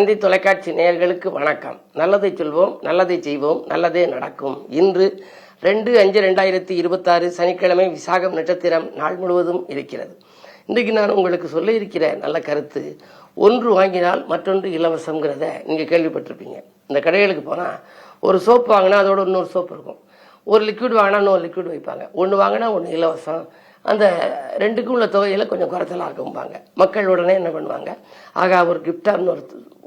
தந்தி தொலைக்காட்சி நேயர்களுக்கு வணக்கம். நல்லதை சொல்வோம், நல்லதை செய்வோம், நல்லதே நடக்கும். இன்று 2/5/2026 சனிக்கிழமை விசாகம் நட்சத்திரம் நாள் முழுவதும் இருக்கிறது. இன்றைக்கு நான் உங்களுக்கு சொல்ல இருக்கிற நல்ல கருத்து, ஒன்று வாங்கினால் மற்றொன்று இலவசங்கிறத நீங்கள் கேள்விப்பட்டிருப்பீங்க. இந்த கடைகளுக்கு போனால் ஒரு சோப்பு வாங்கினா அதோட இன்னொரு சோப்பு இருக்கும், ஒரு லிக்விட் வாங்கினா இன்னொரு லிக்விட் வைப்பாங்க, ஒன்று வாங்கினா ஒன்று இலவசம். அந்த ரெண்டுக்கும் உள்ள தொகையில் கொஞ்சம் குறைச்சலாக இருக்கும்பாங்க. மக்கள் உடனே என்ன பண்ணுவாங்க, ஆகா ஒரு கிஃப்டாக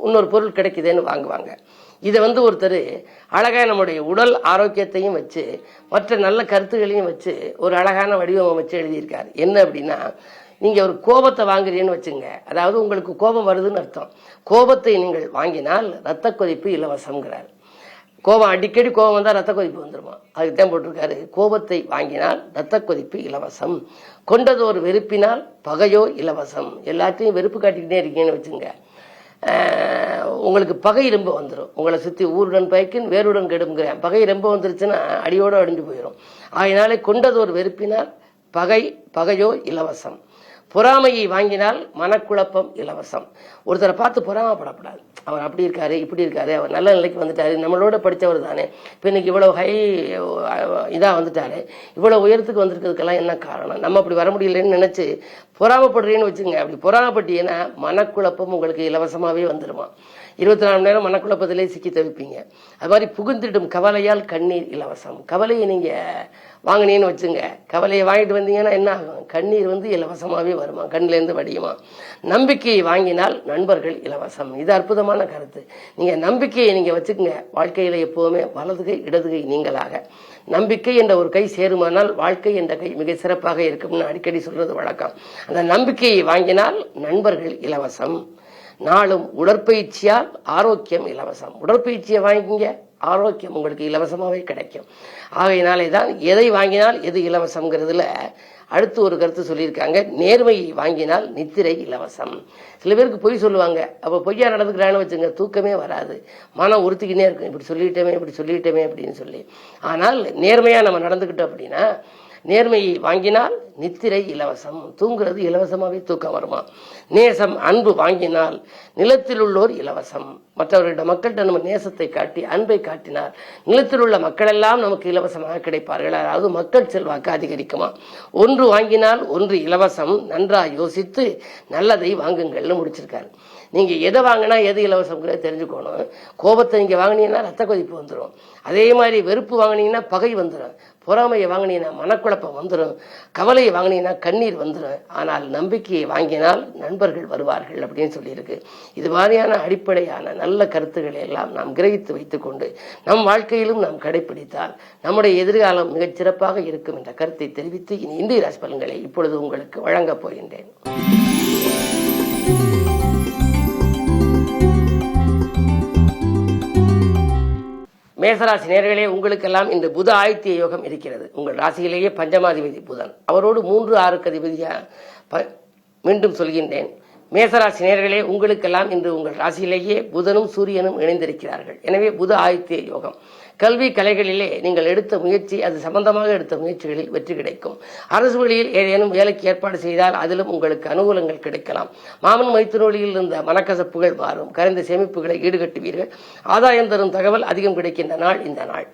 இன்னொரு பொருள் கிடைக்குதுன்னு வாங்குவாங்க. இதை ஒருத்தர் அழகாக நம்முடைய உடல் ஆரோக்கியத்தையும் வச்சு மற்ற நல்ல கருத்துகளையும் வச்சு ஒரு அழகான வடிவம் வச்சு எழுதியிருக்காரு. என்ன அப்படின்னா, நீங்கள் ஒரு கோபத்தை வாங்குறீன்னு வச்சுங்க, அதாவது உங்களுக்கு கோபம் வருதுன்னு அர்த்தம். கோபத்தை நீங்கள் வாங்கினால் இரத்த கொதிப்பு இலவசம்ங்கிறார். கோபம் அடிக்கடி கோபம் வந்தால் ரத்த கொதிப்பு வந்துருமா, அதுக்கு தான் போட்டிருக்காரு. கோபத்தை வாங்கினால் ரத்த கொதிப்பு இலவசம், கொண்டது ஒரு வெறுப்பினால் பகையோ இலவசம். எல்லாத்தையும் வெறுப்பு காட்டிக்கிட்டே இருக்கீங்கன்னு வச்சுங்க, உங்களுக்கு பகை ரொம்ப வந்துடும். உங்களை சுற்றி ஊருடன் பயக்கின் வேருடன் கெடுங்கிறேன். பகை ரொம்ப வந்துருச்சுன்னா அடியோடு அடிஞ்சு போயிடும். அதனாலே கொண்டது ஒரு வெறுப்பினால் பகையோ இலவசம். பொறாமையை வாங்கினால் மனக்குழப்பம் இலவசம். ஒருத்தரை பார்த்து பொறாமப்படக்கூடாது. அவர் அப்படி இருக்காரு, இப்படி இருக்காரு, அவர் நல்ல நிலைக்கு வந்துட்டாரு, நம்மளோட படித்தவர் தானே, இப்போ இன்னைக்கு இவ்வளோ இதாக வந்துட்டாரு, இவ்வளோ உயரத்துக்கு வந்திருக்கிறதுக்கெல்லாம் என்ன காரணம், நம்ம அப்படி வர முடியலன்னு நினச்சி பொறாமப்படுறேன்னு வச்சுங்க. அப்படி பொறாமப்பட்டீங்கன்னா மனக்குழப்பம் உங்களுக்கு இலவசமாகவே வந்துடுமா. 24 மணி நேரம் மனக்குழப்பத்திலே சிக்கி தவிப்பீங்க. அது மாதிரி புகுந்திடும் கவலையால் கண்ணீர் இலவசம். கவலையை நீங்கள் வாங்கினீன்னு வச்சுங்க, கவலையை வாங்கிட்டு வந்தீங்கன்னா என்ன ஆகும், கண்ணீர் இலவசமாகவே வருமா, கண்ணிலேருந்து வடியுமா. நம்பிக்கையை வாங்கினால் நண்பர்கள் இலவசம். இது அற்புதமான கருத்து. நீங்கள் நம்பிக்கையை நீங்கள் வச்சுக்கோங்க, வாழ்க்கையில் எப்போவுமே வலதுகை இடதுகை நீங்களாக. நம்பிக்கை என்ற ஒரு கை சேருமானால் வாழ்க்கை என்ற கை மிக சிறப்பாக இருக்கும்னு அடிக்கடி சொல்றது வழக்கம். அந்த நம்பிக்கையை வாங்கினால் நண்பர்கள் இலவசம். நாளும் உடற்பயிற்சியால் ஆரோக்கியம் இலவசம். உடற்பயிற்சியை வாங்கிங்க, ஆரோக்கியம் உங்களுக்கு இலவசமாகவே கிடைக்கும். ஆகையினாலே தான் எதை வாங்கினால் எது இலவசம்ங்கிறதுல அடுத்து ஒரு கருத்து சொல்லியிருக்காங்க. நேர்மையை வாங்கினால் நித்திரை இலவசம். சில பேருக்கு பொய் சொல்லுவாங்க, அப்போ பொய்யா நடந்துக்கிறான்னு வச்சுங்க, தூக்கமே வராது, மனம் உறுத்திக்கினே இருக்கும், இப்படி சொல்லிட்டோமே அப்படின்னு சொல்லி. ஆனால் நேர்மையாக நம்ம நடந்துக்கிட்டோம் அப்படின்னா, நேர்மையை வாங்கினால் நித்திரை இலவசம். தூங்குறது இலவசமாகவே தூக்கம் வருமா. நேசம் அன்பு வாங்கினால் நிலத்தில் உள்ளோர் இலவசம். மற்றவர்களிடம் மக்கள்கிட்ட நம்ம நேசத்தை காட்டி அன்பை காட்டினால் நிலத்தில் உள்ள மக்களெல்லாம் நமக்கு இலவசமாக கிடைப்பார்கள். அதாவது மக்கள் செல்வாக்கு அதிகரிக்குமா. ஒன்று வாங்கினால் ஒன்று இலவசம், நன்றாக யோசித்து நல்லதை வாங்குங்கள்னு முடிச்சிருக்காரு. நீங்கள் எதை வாங்கினா எது இலவசங்கிறத தெரிஞ்சுக்கணும். கோபத்தை நீங்கள் வாங்கினீங்கன்னா ரத்த கொதிப்பு வந்துடும். அதே மாதிரி வெறுப்பு வாங்கினீங்கன்னா பகை வந்துடும். பொறாமையை வாங்கினீங்கன்னா மனக்குழப்பம் வந்துடும். கவலையை வாங்கினீங்கன்னா கண்ணீர் வந்துடும். ஆனால் நம்பிக்கையை வாங்கினால் நண்பர்கள் வருவார்கள் அப்படின்னு சொல்லியிருக்கு. இது மாதிரியான அடிப்படையான நல்ல கருத்துக்களை எல்லாம் நாம் கிரகித்து வைத்துக்கொண்டு நம் வாழ்க்கையிலும் நாம் கடைபிடித்தால் நம்முடைய எதிர்காலம் மிகச் சிறப்பாக இருக்கும் என்ற கருத்தை தெரிவித்து இனி இந்திய ராசி பலன்களை இப்பொழுது உங்களுக்கு வழங்கப் போகின்றேன். மேசராசி நேயர்களே, உங்களுக்கெல்லாம் இந்த புத ஆதித்ய யோகம் இருக்கிறது. உங்கள் ராசியிலேயே பஞ்சமாதிபதி புதன், அவரோடு 3, 6 அதிபதியாக மீண்டும் சொல்கின்றேன். மேசராசி நேயர்களே, உங்களுக்கெல்லாம் இன்று உங்கள் ராசியிலேயே புதனும் சூரியனும் இணைந்திருக்கிறார்கள். எனவே புத ஆதித்ய யோகம். கல்வி கலைகளிலே நீங்கள் எடுத்த முயற்சி, அது சம்பந்தமாக எடுத்த முயற்சிகளில் வெற்றி கிடைக்கும். அரசு வழியில் ஏதேனும் வேலைக்கு ஏற்பாடு செய்தால் அதிலும் உங்களுக்கு அனுகூலங்கள் கிடைக்கலாம். மாமன் மைத்திரோலியில் இருந்த மனக்கசப்புகள் மாறும். கரைந்த சேமிப்புகளை ஈடுகட்டுவீர்கள். ஆதாயம் தரும் தகவல் அதிகம் கிடைக்கின்ற நாள் இந்த நாள்.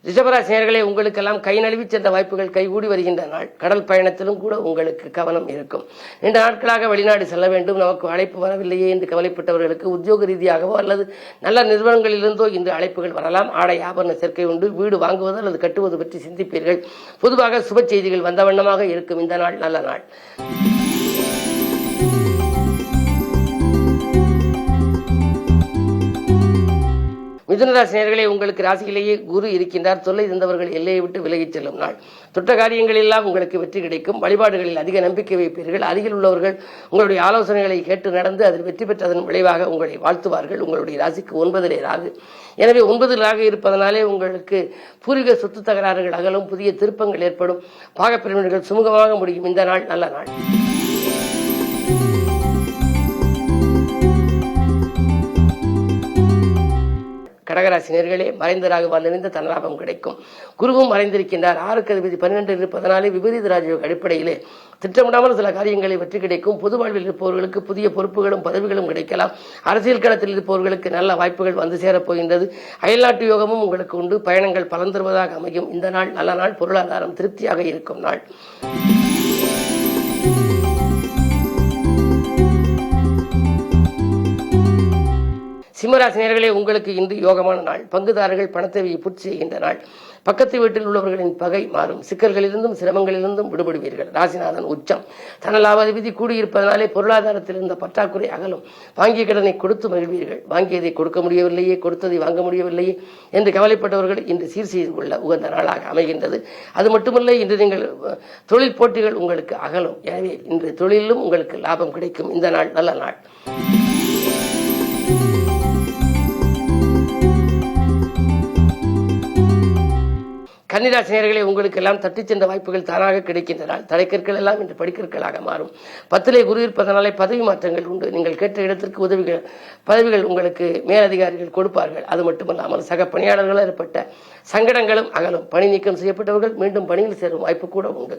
ரிஷபராசி நேயர்களே, உங்களுக்கெல்லாம் கை நழுவி சென்ற வாய்ப்புகள் கைகூடி வருகின்ற நாள். கடல் பயணத்திலும் கூட உங்களுக்கு கவனம் இருக்கும். நீண்ட நாட்களாக வெளிநாடு செல்ல வேண்டும், நமக்கு அழைப்பு வரவில்லையே என்று கவலைப்பட்டவர்களுக்கு உத்தியோக ரீதியாகவோ அல்லது நல்ல நிறுவனங்களிலிருந்தோ இன்று அழைப்புகள் வரலாம். ஆடை ஆபரண சேர்க்கை உண்டு. வீடு வாங்குவது அல்லது கட்டுவது பற்றி சிந்திப்பீர்கள். பொதுவாக சுப செய்திகள் வந்த வண்ணமாக இருக்கும் இந்த நாள் நல்ல நாள். மிதுனராசி நேயர்களே, உங்களுக்கு ராசியிலேயே குரு இருக்கின்றார். தொல்லை இருந்தவர்கள் எல்லையை விட்டு விலகிச் செல்லும் நாள். தொட்ட காரியங்கள் எல்லாம் உங்களுக்கு வெற்றி கிடைக்கும். வழிபாடுகளில் அதிக நம்பிக்கை வைப்பீர்கள். அருகில் உள்ளவர்கள் உங்களுடைய ஆலோசனைகளை கேட்டு நடந்து அதில் வெற்றி பெற்றதன் விளைவாக உங்களை வாழ்த்துவார்கள். உங்களுடைய ராசிக்கு 9 ராகு. எனவே 9 ராகு இருப்பதனாலே உங்களுக்கு பூர்வீக சொத்து தகராறுகள் அகலும். புதிய திருப்பங்கள் ஏற்படும். பாகப்பிரிவினர்கள் சுமூகமாக முடியும் இந்த நாள் நல்ல நாள். கடகராசி நேயர்களே, மறைந்த ராகுவால் நிறைந்த தனலாபம் கிடைக்கும். குருவும் மறைந்திருக்கின்றார். 6க்கு அதிபதி 12 இருப்பதனாலே விபரீத ராஜயோக அடிப்படையிலே திட்டமிடாமல் சில காரியங்களை வெற்றி கிடைக்கும். பொது வாழ்வில் இருப்பவர்களுக்கு புதிய பொறுப்புகளும் பதவிகளும் கிடைக்கலாம். அரசியல் களத்தில் இருப்பவர்களுக்கு நல்ல வாய்ப்புகள் வந்து சேரப்போகின்றது. அயல்நாட்டு யோகமும் உங்களுக்கு உண்டு. பயணங்கள் பலன் தருவதாக அமையும். இந்த நாள் நல்ல நாள். பொருளாதாரம் திருப்தியாக இருக்கும் நாள். சிம்மராசி நேயர்களே, உங்களுக்கு இன்று யோகமான நாள். பங்குதாரர்கள் பணத்தேவையை பூர்த்தி செய்கின்ற நாள். பக்கத்து வீட்டில் உள்ளவர்களின் பகை மாறும். சிக்கல்களிலிருந்தும் சிரமங்களிலிருந்தும் விடுபடுவீர்கள். ராசிநாதன் உச்சம். தனலாபாதிபதி கூடியிருப்பதனாலே பொருளாதாரத்தில் இருந்த பற்றாக்குறை அகலும். வாங்கிய கடனை கொடுத்து மகிழ்வீர்கள். வாங்கியதை கொடுக்க முடியவில்லையே, கொடுத்ததை வாங்க முடியவில்லையே என்று கவலைப்பட்டவர்கள் இன்று சீர் செய்து கொள்ள உகந்த நாளாக அமைகின்றது. அது மட்டுமல்ல, இன்று நீங்கள் தொழில் போட்டிகள் உங்களுக்கு அகலும். எனவே இன்று தொழிலும் உங்களுக்கு லாபம் கிடைக்கும். இந்த நாள் நல்ல நாள். கன்னிராசி நேயர்களே, உங்களுக்கு எல்லாம் தட்டிச் சென்ற வாய்ப்புகள் தானாக கிடைக்கின்றன. தடைக்கற்கள் எல்லாம் இன்று படிக்கற்களாக மாறும். 10லே குரு இருப்பதனாலே பதவி மாற்றங்கள் உண்டு. நீங்கள் கேட்ட இடத்திற்கு பதவிகள் உங்களுக்கு மேலதிகாரிகள் கொடுப்பார்கள். அது மட்டுமல்லாமல் சக பணியாளர்களால் ஏற்பட்ட சங்கடங்களும் அகலும். பணி நீக்கம் செய்யப்பட்டவர்கள் மீண்டும் பணியில் சேரும் வாய்ப்பு கூட உண்டு.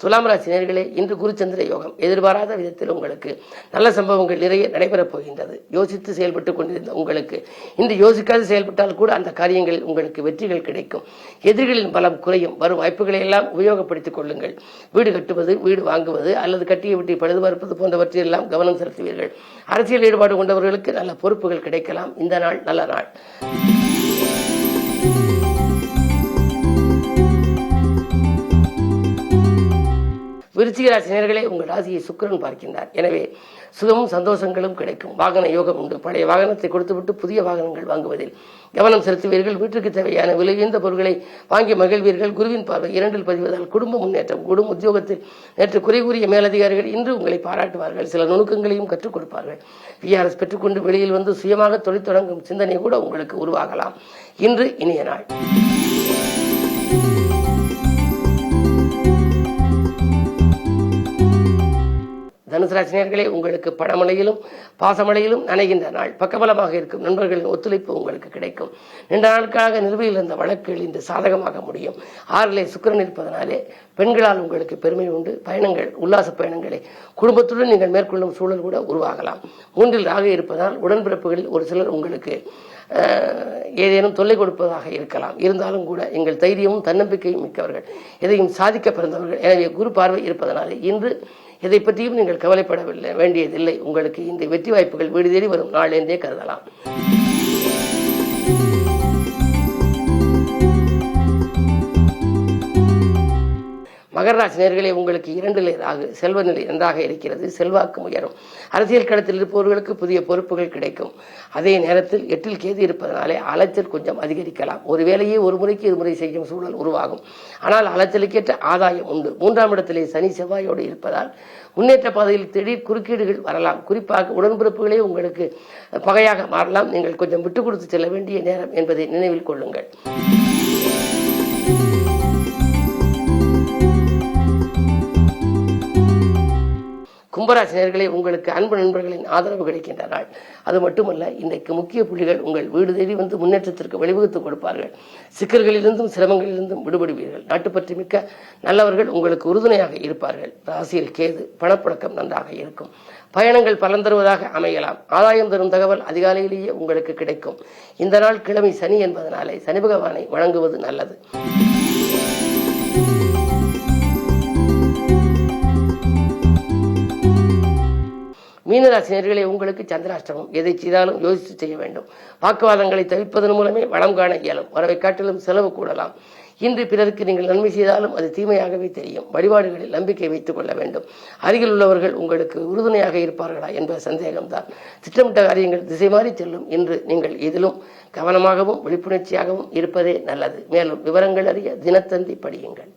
துலாம் ராசி நேயர்களே, இன்று குருச்சந்திர யோகம். எதிர்பாராத விதத்தில் உங்களுக்கு நல்ல சம்பவங்கள் நிறைய நடைபெறப் போகின்றது. யோசித்து செயல்பட்டுக் கொண்டிருந்த உங்களுக்கு இன்று யோசிக்காது செயல்பட்டால் கூட அந்த காரியங்களில் உங்களுக்கு வெற்றிகள் கிடைக்கும். எதிரிகளின் பலம் குறையும். வரும் வாய்ப்புகளை எல்லாம் உபயோகப்படுத்திக் கொள்ளுங்கள். வீடு கட்டுவது, வீடு வாங்குவது அல்லது கட்டிய வீட்டை பழுது பார்ப்பது போன்றவற்றையெல்லாம் கவனம் செலுத்துவீர்கள். அரசியல் ஈடுபாடு கொண்டவர்களுக்கு நல்ல பொறுப்புகள் கிடைக்கலாம். இந்த நாள் நல்ல நாள். விருச்சிக ராசி நேயர்களே, உங்கள் ராசியை சுக்கிரன் பார்க்கின்றார். எனவே சுகமும் சந்தோஷங்களும் கிடைக்கும். வாகன யோகம் உண்டு. பழைய வாகனத்தை கொடுத்துவிட்டு புதிய வாகனங்கள் வாங்குவதில் கவனம் செலுத்துவீர்கள். வீட்டுக்கு தேவையான விலையுயர்ந்த பொருட்களை வாங்கி மகிழ்வீர்கள். குருவின் பார்வை 2இல் பதிவதால் குடும்ப முன்னேற்றம் கூடும். உத்தியோகத்தில் நேற்று குறை கூறிய மேலதிகாரிகள் இன்று உங்களை பாராட்டுவார்கள். சில நுணுக்கங்களையும் கற்றுக் கொடுப்பார்கள். விஆர்எஸ் பெற்றுக்கொண்டு வெளியில் வந்து சுயமாக தொழில் தொடங்கும் சிந்தனை கூட உங்களுக்கு உருவாகலாம். இன்று இனிய நாள். தனுசு ராசி நேயர்களே, உங்களுக்கு பணமழையிலும் பாசமழையிலும் நனைகின்ற நாள். பக்கபலமாக இருக்கும் நண்பர்களின் ஒத்துழைப்பு உங்களுக்கு கிடைக்கும். நீண்ட நாட்களாக நிலுவையில் இருந்த வழக்குகள் இன்று சாதகமாக முடியும். 6லே சுக்கிரன் இருப்பதனாலே பெண்களால் உங்களுக்கு பெருமை உண்டு. பயணங்கள், உல்லாச பயணங்களை குடும்பத்துடன் நீங்கள் மேற்கொள்ளும் சூழல் கூட உருவாகலாம். 3ல் ராகு இருப்பதால் உடன்பிறப்புகளில் ஒரு சிலர் உங்களுக்கு ஏதேனும் தொல்லை கொடுப்பதாக இருக்கலாம். இருந்தாலும் கூட எங்கள் தைரியமும் தன்னம்பிக்கையும் மிக்கவர்கள், எதையும் சாதிக்க பிறந்தவர்கள். எனவே குரு பார்வை இருப்பதனாலே இன்று எதை பற்றியும் நீங்கள் கவலைப்பட வேண்டியதில்லை. உங்களுக்கு இந்த வெற்றி வாய்ப்புகள் வீடு தேடி வரும் நாள் என்றே கருதலாம். மகர ராசி நேயர்களே, உங்களுக்கு 2லே ராகு. செல்வ நிலை நன்றாக இருக்கிறது. செல்வாக்கு உயரும். அரசியல் களத்தில் இருப்பவர்களுக்கு புதிய பொறுப்புகள் கிடைக்கும். அதே நேரத்தில் 8ல் கேது இருப்பதனாலே அலைச்சல் கொஞ்சம் அதிகரிக்கலாம். ஒரு வேலையை ஒரு முறைக்கு இருமுறை செய்யும் சூழல் உருவாகும். ஆனால் அலைச்சலுக்கேற்ற ஆதாயம் உண்டு. 3ஆம் இடத்திலே சனி செவ்வாயோடு இருப்பதால் முன்னேற்ற பாதையில் திடீர் குறுக்கீடுகள் வரலாம். குறிப்பாக உடன்பிறப்புகளே உங்களுக்கு பகையாக மாறலாம். நீங்கள் கொஞ்சம் விட்டுக் கொடுத்து செல்ல வேண்டிய நேரம் என்பதை நினைவில் கொள்ளுங்கள். கும்பராசி நேயர்களே, உங்களுக்கு அன்பு நண்பர்களின் ஆதரவு கிடைக்கின்ற நாள். அது மட்டுமல்ல, இன்றைக்கு முக்கிய புள்ளிகள் உங்கள் வீடு தேடி வந்து முன்னேற்றத்திற்கு வழிவகுத்து கொடுப்பார்கள். சிக்கல்களிலிருந்தும் சிரமங்களிலிருந்தும் விடுபடுவீர்கள். நாட்டுப்பற்று மிக்க நல்லவர்கள் உங்களுக்கு உறுதுணையாக இருப்பார்கள். ராசியில் கேது. பணப்புழக்கம் நன்றாக இருக்கும். பயணங்கள் பலன் தருவதாக அமையலாம். ஆதாயம் தரும் தகவல் அதிகாலையிலேயே உங்களுக்கு கிடைக்கும். இந்த நாள் கிழமை சனி என்பதனாலே சனி பகவானை வணங்குவது நல்லது. மீனராசி நேயர்களே, உங்களுக்கு சந்திராஷ்டமம். எதை செய்தாலும் யோசித்து செய்ய வேண்டும். வாக்குவாதங்களை தவிர்ப்பதன் மூலமே வளம் காண இயலும். வரவை காட்டிலும் செலவு கூடலாம். இன்று பிறருக்கு நீங்கள் நன்மை செய்தாலும் அது தீமையாகவே தெரியும். வழிபாடுகளில் நம்பிக்கை வைத்துக் கொள்ள வேண்டும். அருகில் உள்ளவர்கள் உங்களுக்கு உறுதுணையாக இருப்பார்களா என்ற சந்தேகம்தான். திட்டமிட்ட காரியங்கள் திசை மாறி செல்லும். இன்று நீங்கள் இதிலும் கவனமாகவும் விழிப்புணர்ச்சியாகவும் இருப்பதே நல்லது. மேலும் விவரங்கள் அறிய தினத்தந்தி படியுங்கள்.